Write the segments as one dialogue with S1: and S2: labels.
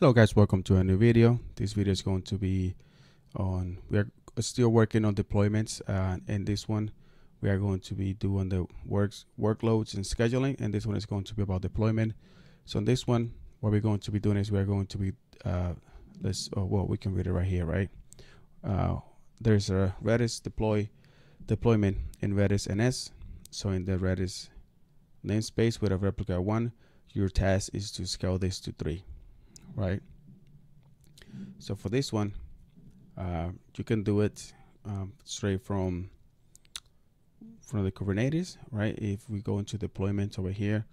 S1: Hello guys, welcome to a new video. This video is going to be on, we are still working on deployments. In this one, we are going to be doing the workloads and scheduling, and this one is going to be about deployment. So in this one, what we're going to be doing is we are going to be, we can read it right here, right? There's a Redis deployment in Redis NS. So in the Redis namespace with a replica 1, your task is to scale this to 3. Right. So for this one, you can do it straight from the Kubernetes, right? If we go into deployment over here,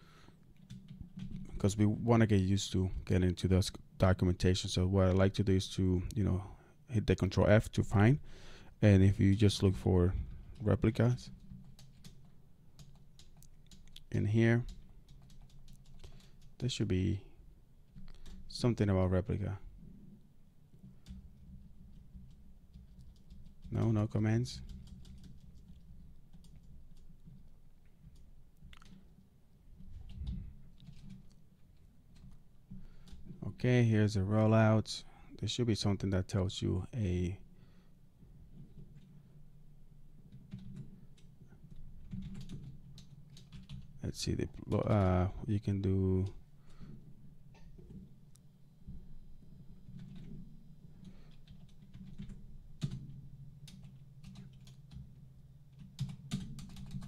S1: because we want to get used to getting into those documentation. So what I like to do is to, hit the Control F to find, and if you just look for replicas in here, there should be something about replica. No commands. Okay, here's a rollout. There should be something that tells you a let's see, you can do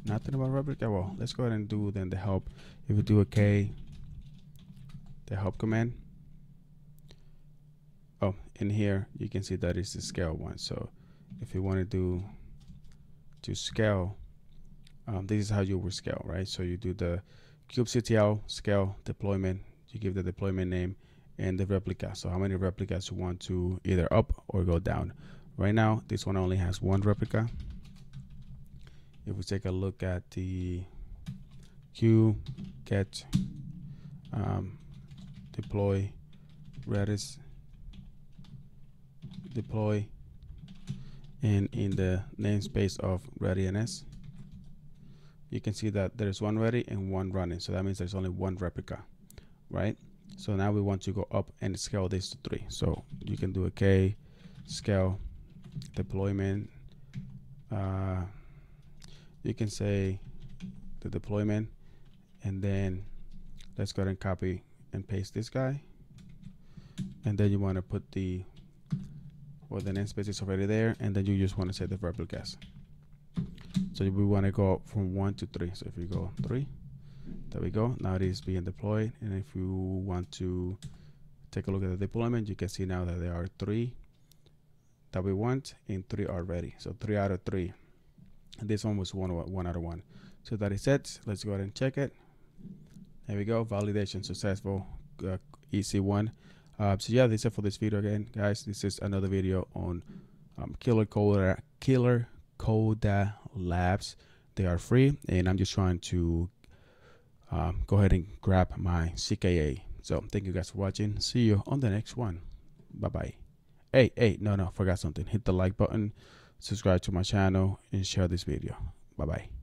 S1: nothing about replica. Well, let's go ahead and do then the help. If we do a K, the help command. Oh, in here you can see that is the scale one. So if you want to do to scale, this is how you will scale, right? So you do the kubectl scale deployment. You give the deployment name and the replica. So how many replicas you want to either up or go down. Right now, this one only has one replica. If we take a look at the get deploy Redis deploy, and in the namespace of readiness, you can see that there's one ready and one running. So that means there's only one replica, right? So now we want to go up and scale this to 3. So you can do a K scale deployment. You can say the deployment, and then let's go ahead and copy and paste this guy. And then you want to put the namespace is already there, and then you just want to set the replicas. So we want to go from 1 to 3. So if you go 3, there we go. Now it is being deployed. And if you want to take a look at the deployment, you can see now that there are 3 that we want and 3 are ready. So 3 out of 3. And this one was 1 out of 1. So that is it. Let's go ahead and check it. There we go. Validation successful. Easy one. So yeah, this is it for this video again, guys. This is another video on KillerCoda Labs. They are free, and I'm just trying to go ahead and grab my CKA. So thank you guys for watching. See you on the next one. Bye bye. Hey, no, forgot something. Hit the like button, subscribe to my channel, and share this video. Bye bye.